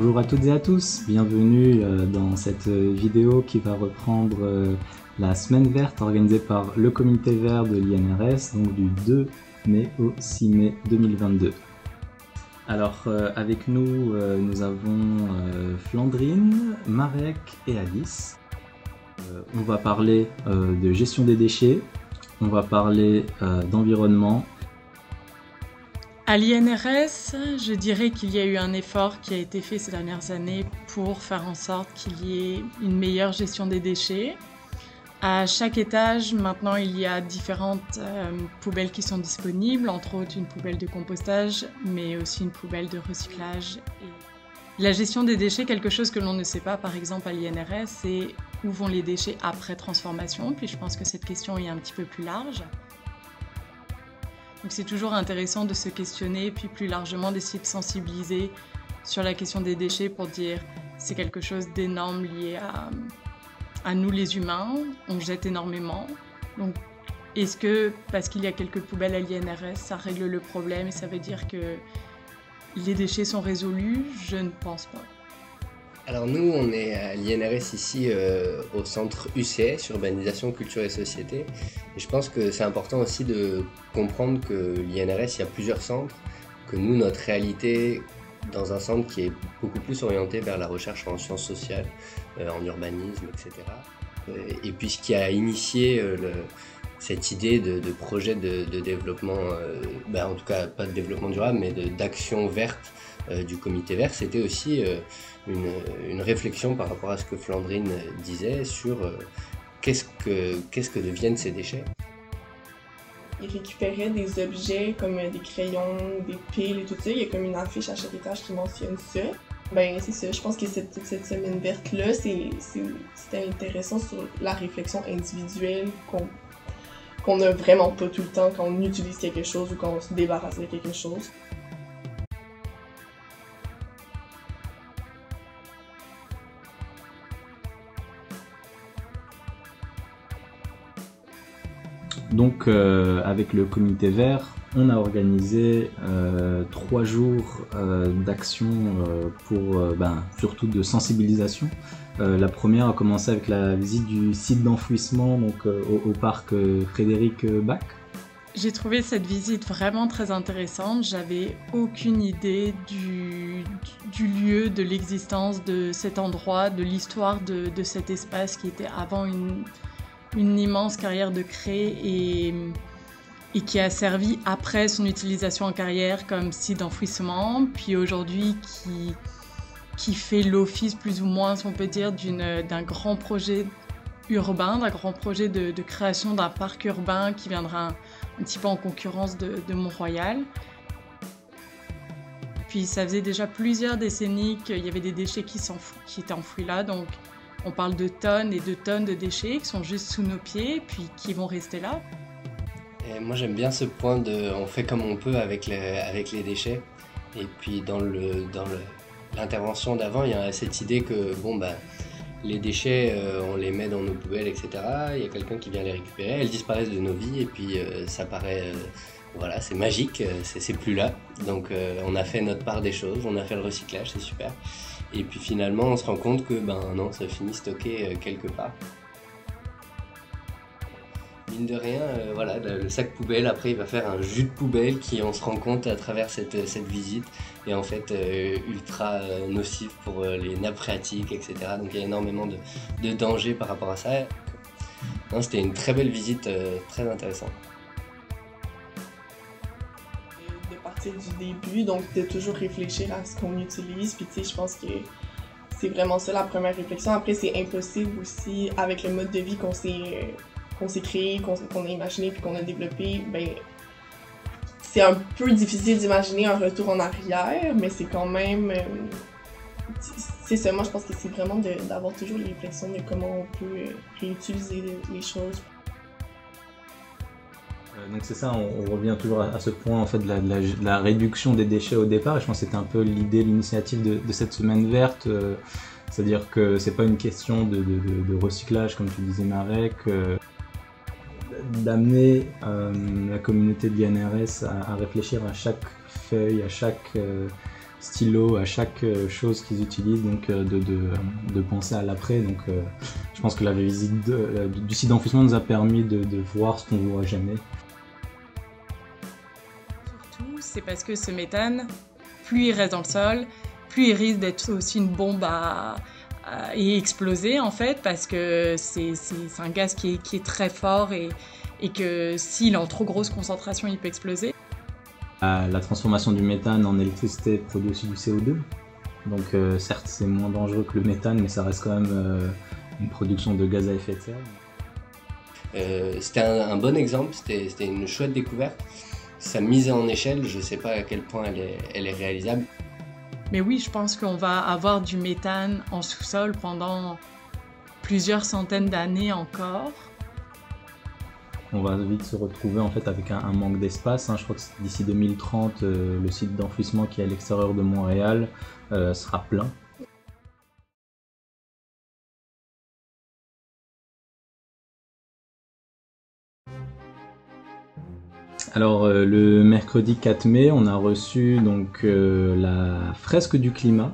Bonjour à toutes et à tous, bienvenue dans cette vidéo qui va reprendre la semaine verte organisée par le comité vert de l'INRS, donc du 2 mai au 6 mai 2022. Alors avec nous, nous avons Flandrine, Marek et Alice. On va parler de gestion des déchets, on va parler d'environnement. À l'INRS, je dirais qu'il y a eu un effort qui a été fait ces dernières années pour faire en sorte qu'il y ait une meilleure gestion des déchets. À chaque étage, maintenant, il y a différentes poubelles qui sont disponibles, entre autres une poubelle de compostage, mais aussi une poubelle de recyclage. Et la gestion des déchets, quelque chose que l'on ne sait pas, par exemple à l'INRS, c'est où vont les déchets après transformation. Puis je pense que cette question est un petit peu plus large. Donc c'est toujours intéressant de se questionner, puis plus largement d'essayer de sensibiliser sur la question des déchets pour dire c'est quelque chose d'énorme lié à nous les humains, on jette énormément. Donc est-ce que parce qu'il y a quelques poubelles à l'INRS, ça règle le problème et ça veut dire que les déchets sont résolus? Je ne pense pas. Alors nous, on est à l'INRS ici au centre UCS, Urbanisation, Culture et Société. Et je pense que c'est important aussi de comprendre que l'INRS, il y a plusieurs centres, que nous, notre réalité dans un centre qui est beaucoup plus orienté vers la recherche en sciences sociales, en urbanisme, etc. Et puis ce qui a initié cette idée de projet de développement, en tout cas pas de développement durable, mais d'action verte du comité vert, c'était aussi une réflexion par rapport à ce que Flandrine disait sur qu'est-ce que deviennent ces déchets. Ils récupéraient des objets comme des crayons, des piles et tout ça. Il y a comme une affiche à chaque étage qui mentionne ça. C'est ça, je pense que cette semaine verte-là, c'était intéressant sur la réflexion individuelle qu'on n'a vraiment pas tout le temps quand on utilise quelque chose ou quand on se débarrasse de quelque chose. Donc avec le comité vert, on a organisé 3 jours d'action pour surtout de sensibilisation. La première a commencé avec la visite du site d'enfouissement donc au parc Frédéric Bach. J'ai trouvé cette visite vraiment très intéressante. J'avais aucune idée du lieu, de l'existence de cet endroit, de l'histoire de cet espace qui était avant une immense carrière de craie et qui a servi après son utilisation en carrière comme site d'enfouissement, puis aujourd'hui qui fait l'office plus ou moins, si on peut dire, d'un grand projet urbain, d'un grand projet de création d'un parc urbain qui viendra un petit peu en concurrence de Mont-Royal. Puis ça faisait déjà plusieurs décennies qu'il y avait des déchets qui étaient enfouis là, donc on parle de tonnes et de tonnes de déchets qui sont juste sous nos pieds, puis qui vont rester là. Et moi j'aime bien ce point de on fait comme on peut avec les déchets. Et puis dans l'intervention d'avant, il y a cette idée que les déchets, on les met dans nos poubelles, etc. Il y a quelqu'un qui vient les récupérer, elles disparaissent de nos vies et puis ça paraît... c'est magique, c'est plus là. Donc on a fait notre part des choses, on a fait le recyclage, c'est super. Et puis finalement, on se rend compte que non, ça finit stocké quelque part. Mine de rien, le sac poubelle, après, il va faire un jus de poubelle qui, on se rend compte à travers cette visite, est en fait ultra nocif pour les nappes phréatiques, etc. Donc il y a énormément de dangers par rapport à ça. Non, c'était une très belle visite, très intéressante. Du début, donc de toujours réfléchir à ce qu'on utilise, puis tu sais, je pense que c'est vraiment ça la première réflexion. Après, c'est impossible aussi, avec le mode de vie qu'on s'est créé, qu'on a imaginé puis qu'on a développé, c'est un peu difficile d'imaginer un retour en arrière, mais c'est quand même... c'est ça, moi je pense que c'est vraiment d'avoir toujours les réflexions de comment on peut réutiliser les choses. Donc c'est ça, on revient toujours à ce point en fait de la réduction des déchets au départ, et je pense que c'était un peu l'idée, l'initiative de cette semaine verte, c'est-à-dire que c'est pas une question de recyclage comme tu disais Marek, d'amener la communauté de l'INRS à réfléchir à chaque feuille, à chaque stylo à chaque chose qu'ils utilisent, donc de penser à l'après. Donc je pense que la visite du site d'enfouissement nous a permis de voir ce qu'on ne voit jamais. Surtout, c'est parce que ce méthane, plus il reste dans le sol, plus il risque d'être aussi une bombe et exploser en fait, parce que c'est un gaz qui est très fort et que s'il est en trop grosse concentration, il peut exploser. La transformation du méthane en électricité produit aussi du CO2. Donc certes c'est moins dangereux que le méthane, mais ça reste quand même une production de gaz à effet de serre. C'était un bon exemple, c'était une chouette découverte. Sa mise en échelle, je ne sais pas à quel point elle est réalisable. Mais oui, je pense qu'on va avoir du méthane en sous-sol pendant plusieurs centaines d'années encore. On va vite se retrouver en fait avec un manque d'espace. Je crois que d'ici 2030, le site d'enfouissement qui est à l'extérieur de Montréal sera plein. Alors le mercredi 4 mai, on a reçu donc la fresque du climat,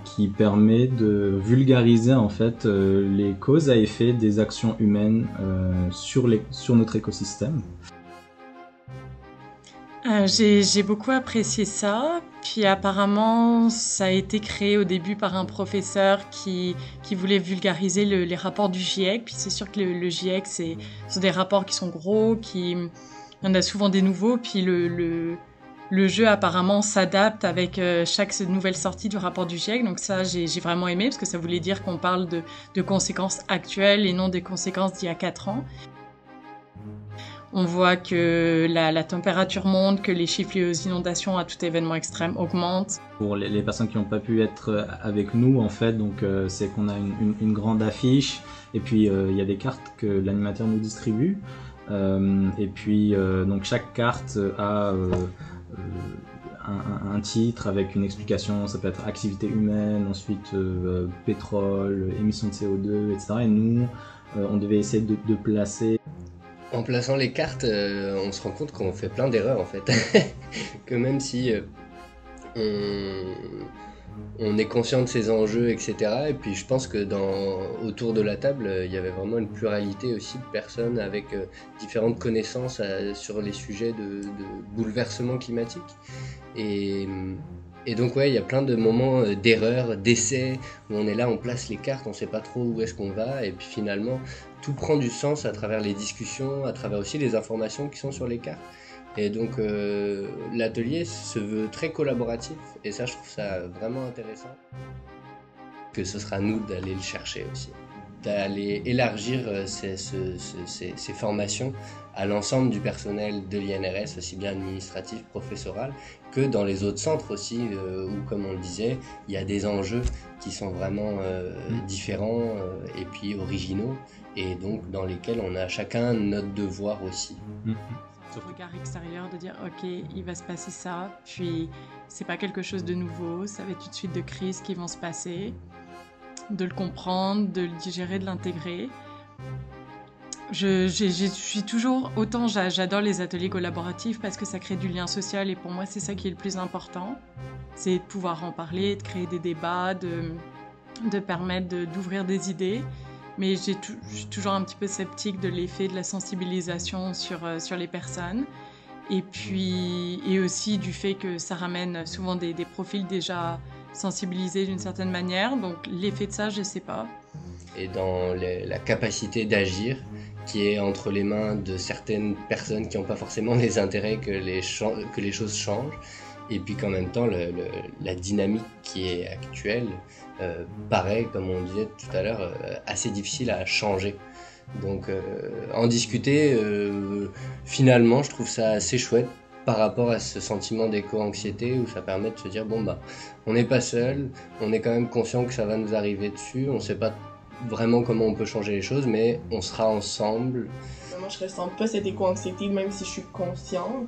qui permet de vulgariser en fait les causes à effet des actions humaines sur notre écosystème. J'ai beaucoup apprécié ça, puis apparemment ça a été créé au début par un professeur qui voulait vulgariser les rapports du GIEC, puis c'est sûr que le GIEC ce sont des rapports qui sont gros, il y en a souvent des nouveaux, puis le jeu apparemment s'adapte avec chaque nouvelle sortie du rapport du GIEC, donc ça j'ai vraiment aimé parce que ça voulait dire qu'on parle de conséquences actuelles et non des conséquences d'il y a 4 ans. On voit que la température monte, que les chiffres liés aux inondations à tout événement extrême augmentent. Pour les personnes qui n'ont pas pu être avec nous, en fait, donc c'est qu'on a une grande affiche et puis il y a des cartes que l'animateur nous distribue. Et puis donc chaque carte a un titre avec une explication. Ça peut être activité humaine, ensuite pétrole, émissions de CO2, etc. Et nous, on devait essayer de placer. En plaçant les cartes, on se rend compte qu'on fait plein d'erreurs en fait. Que même si on est conscient de ces enjeux, etc. Et puis je pense que autour de la table, il y avait vraiment une pluralité aussi de personnes avec différentes connaissances sur les sujets de bouleversement climatique. Et donc ouais, il y a plein de moments d'erreurs, d'essais, où on est là, on place les cartes, on sait pas trop où est-ce qu'on va, et puis finalement, tout prend du sens à travers les discussions, à travers aussi les informations qui sont sur les cartes. Et donc l'atelier se veut très collaboratif, et ça je trouve ça vraiment intéressant. Que ce sera à nous d'aller le chercher aussi, d'aller élargir ces formations à l'ensemble du personnel de l'INRS, aussi bien administratif, professoral, que dans les autres centres aussi, où comme on le disait, il y a des enjeux qui sont vraiment différents et puis originaux, et donc dans lesquels on a chacun notre devoir aussi. Ce regard extérieur de dire ok, il va se passer ça, puis c'est pas quelque chose de nouveau, ça va être tout de suite de crises qui vont se passer, de le comprendre, de le digérer, de l'intégrer. Je suis toujours, autant j'adore les ateliers collaboratifs parce que ça crée du lien social, et pour moi c'est ça qui est le plus important, c'est de pouvoir en parler, de créer des débats, de permettre d'ouvrir des idées. Mais je suis toujours un petit peu sceptique de l'effet de la sensibilisation sur les personnes. Et puis, et aussi du fait que ça ramène souvent des profils déjà sensibilisés d'une certaine manière. Donc l'effet de ça, je ne sais pas. Et dans la capacité d'agir qui est entre les mains de certaines personnes qui n'ont pas forcément les intérêts que les choses changent. Et puis qu'en même temps, la dynamique qui est actuelle paraît, comme on disait tout à l'heure, assez difficile à changer. Donc en discuter, finalement, je trouve ça assez chouette par rapport à ce sentiment d'éco-anxiété où ça permet de se dire, bon bah, on n'est pas seul, on est quand même conscient que ça va nous arriver dessus, on ne sait pas vraiment comment on peut changer les choses, mais on sera ensemble. Moi, je ressens pas cette éco-anxiété, même si je suis consciente.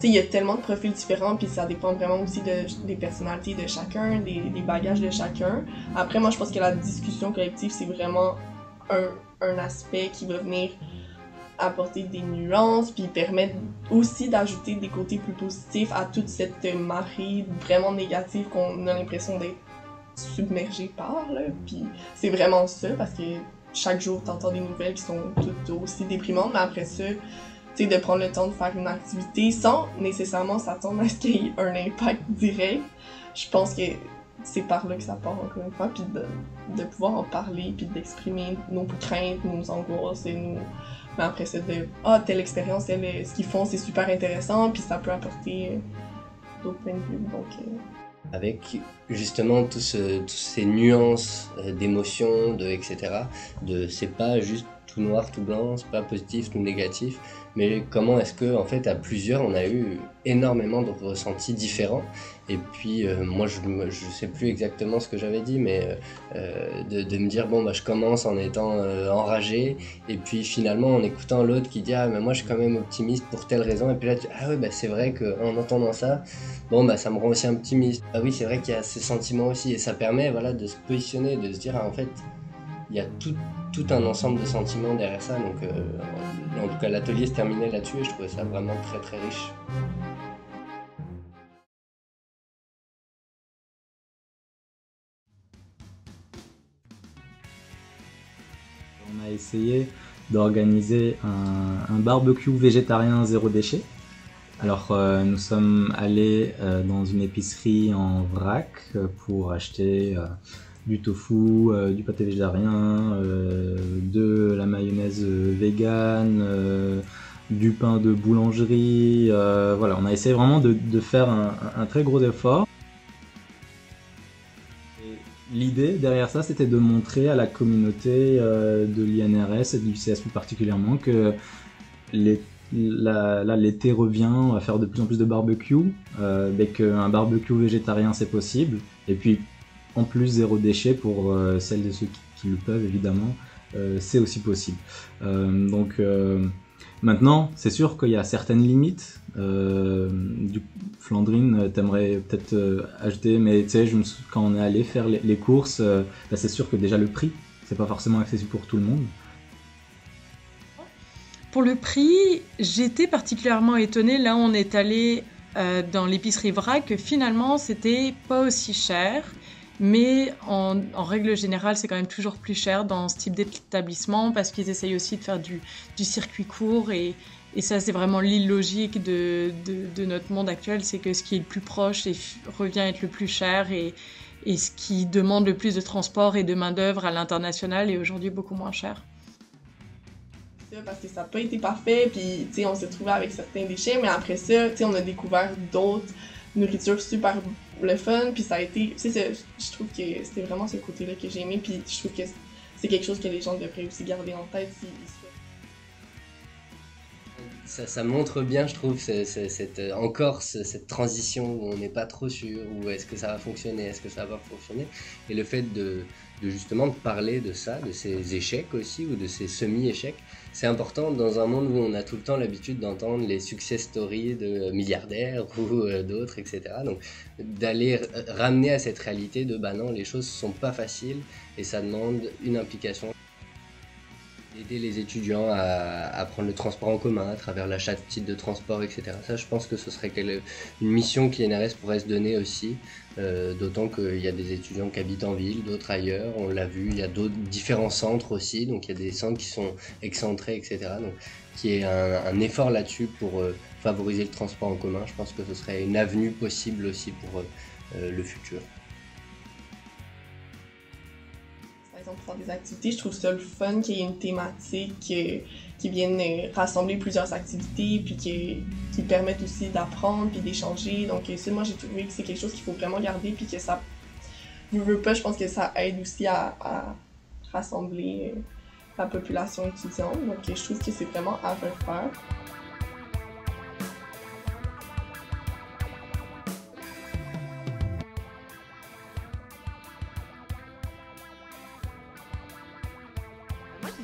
Il y a tellement de profils différents, puis ça dépend vraiment aussi des personnalités de chacun, des bagages de chacun. Après, moi, je pense que la discussion collective, c'est vraiment un aspect qui va venir apporter des nuances, puis permettre aussi d'ajouter des côtés plus positifs à toute cette marée vraiment négative qu'on a l'impression d'être submergé par, là. Puis c'est vraiment ça, parce que chaque jour, t'entends des nouvelles qui sont toutes aussi déprimantes, mais après ça, tu sais, de prendre le temps de faire une activité sans nécessairement s'attendre à ce qu'il y ait un impact direct, je pense que c'est par là que ça part encore une fois, puis de pouvoir en parler, puis d'exprimer nos craintes, nos angoisses, et nos... Mais après ça, telle expérience, ce qu'ils font, c'est super intéressant, puis ça peut apporter d'autres points de vue, donc... Avec justement toutes ces nuances d'émotions, etc. C'est pas juste tout noir, tout blanc, c'est pas positif, tout négatif, mais comment est-ce que, en fait, à plusieurs, on a eu énormément de ressentis différents. Et puis, moi, je sais plus exactement ce que j'avais dit, mais de me dire, bon, bah, je commence en étant enragé, et puis finalement, en écoutant l'autre qui dit, ah, mais moi, je suis quand même optimiste pour telle raison, et puis là, ah ouais, bah, c'est vrai qu'en entendant ça, bon, bah, ça me rend aussi optimiste. Ah oui, c'est vrai qu'il y a ces sentiments aussi, et ça permet, voilà, de se positionner, de se dire, ah, en fait, il y a tout un ensemble de sentiments derrière ça, donc en tout cas l'atelier se terminait là-dessus et je trouvais ça vraiment très très riche. On a essayé d'organiser un barbecue végétarien zéro déchet. Alors nous sommes allés dans une épicerie en vrac pour acheter du tofu, du pâté végétarien, de la mayonnaise vegan, du pain de boulangerie. Voilà, on a essayé vraiment de faire un très gros effort. L'idée derrière ça, c'était de montrer à la communauté de l'INRS et de l'UCS plus particulièrement que l'été revient, on va faire de plus en plus de barbecue, mais qu'un barbecue végétarien c'est possible. Et puis en plus zéro déchet pour celles et ceux qui le peuvent évidemment, c'est aussi possible. Donc maintenant, c'est sûr qu'il y a certaines limites. Flandrine, t'aimerais peut-être ajouter, mais tu sais, quand on est allé faire les courses, là, c'est sûr que déjà le prix, c'est pas forcément accessible pour tout le monde. Pour le prix, j'étais particulièrement étonnée. Là, on est allé dans l'épicerie vrac, que finalement, c'était pas aussi cher. Mais en règle générale, c'est quand même toujours plus cher dans ce type d'établissement parce qu'ils essayent aussi de faire du circuit court et ça, c'est vraiment l'illogique de notre monde actuel, c'est que ce qui est le plus proche revient être le plus cher et ce qui demande le plus de transport et de main-d'œuvre à l'international est aujourd'hui beaucoup moins cher. Parce que ça n'a pas été parfait, puis on s'est trouvé avec certains déchets, mais après ça, on a découvert d'autres nourritures super le fun, puis ça a été, je trouve que c'était vraiment ce côté-là que j'ai aimé, puis je trouve que c'est quelque chose que les gens devraient aussi garder en tête s'ils souhaitent. Ça montre bien, je trouve, cette transition où on n'est pas trop sûr, où est-ce que ça va fonctionner, est-ce que ça va pas fonctionner, et le fait de justement de parler de ça, de ces échecs aussi, ou de ces semi-échecs, c'est important dans un monde où on a tout le temps l'habitude d'entendre les success stories de milliardaires ou d'autres, etc. Donc d'aller ramener à cette réalité de bah non, les choses sont pas faciles et ça demande une implication. Aider les étudiants à prendre le transport en commun à travers l'achat de titres de transport, etc. Ça, je pense que ce serait une mission que l'INRS pourrait se donner aussi, d'autant qu'il y a des étudiants qui habitent en ville, d'autres ailleurs, on l'a vu, il y a différents centres aussi, donc il y a des centres qui sont excentrés, etc. Donc qu'il y ait un effort là-dessus pour favoriser le transport en commun, je pense que ce serait une avenue possible aussi pour le futur. Pour faire des activités, je trouve ça le fun qu'il y ait une thématique qui vienne rassembler plusieurs activités puis qui permettent aussi d'apprendre puis d'échanger. Donc ça, moi j'ai trouvé que c'est quelque chose qu'il faut vraiment garder puis que ça veut pas, je pense que ça aide aussi à rassembler la population étudiante. Donc je trouve que c'est vraiment à refaire.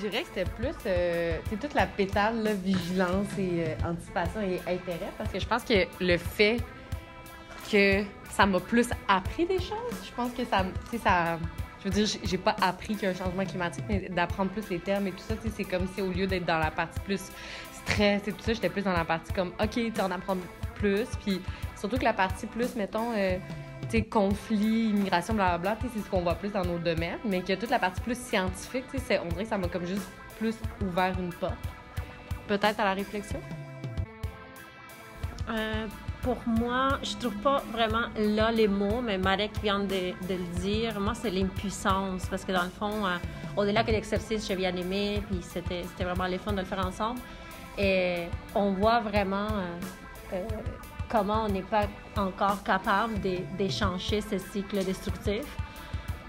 Je dirais que c'était plus c'est toute la pétale, là, vigilance et anticipation et intérêt, parce que je pense que le fait que ça m'a plus appris des choses, je pense que ça je veux dire, j'ai pas appris qu'il y a un changement climatique, mais d'apprendre plus les termes et tout ça, tu sais, c'est comme si au lieu d'être dans la partie plus stress et tout ça, j'étais plus dans la partie comme, OK, tu en apprends plus. Puis surtout que la partie plus, mettons, tu sais, conflit, immigration, blablabla, tu sais, c'est ce qu'on voit plus dans nos domaines, mais que toute la partie plus scientifique, tu sais, on dirait que ça m'a comme juste plus ouvert une porte. Peut-être à la réflexion? Pour moi, je trouve pas vraiment là les mots, mais Marek vient de le dire. Moi, c'est l'impuissance, parce que dans le fond, au-delà que l'exercice, j'ai bien aimé, puis c'était vraiment le fun de le faire ensemble. Et on voit vraiment comment on n'est pas encore capable d'échanger ce cycle destructif.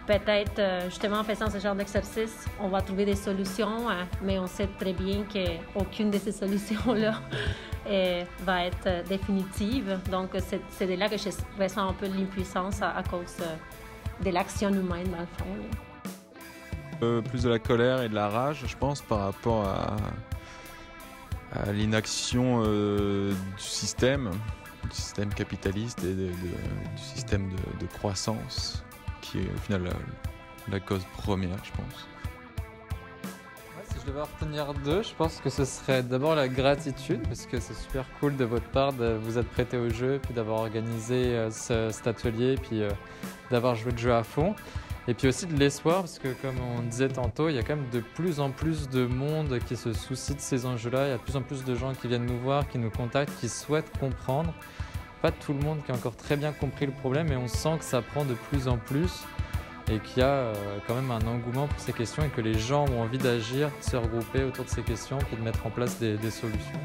Peut-être, justement, en faisant ce genre d'exercice, on va trouver des solutions, mais on sait très bien qu'aucune de ces solutions-là va être définitive. Donc, c'est de là que je ressens un peu l'impuissance à cause de l'action humaine, dans le fond. Plus de la colère et de la rage, je pense, par rapport à l'inaction du système capitaliste et du système de croissance, qui est au final la cause première, je pense. Si je devais retenir deux, je pense que ce serait d'abord la gratitude, parce que c'est super cool de votre part de vous être prêté au jeu, puis d'avoir organisé cet atelier, puis d'avoir joué le jeu à fond. Et puis aussi de l'espoir, parce que comme on disait tantôt, il y a quand même de plus en plus de monde qui se soucie de ces enjeux-là. Il y a de plus en plus de gens qui viennent nous voir, qui nous contactent, qui souhaitent comprendre. Pas tout le monde qui a encore très bien compris le problème, mais on sent que ça prend de plus en plus et qu'il y a quand même un engouement pour ces questions et que les gens ont envie d'agir, de se regrouper autour de ces questions et de mettre en place des solutions.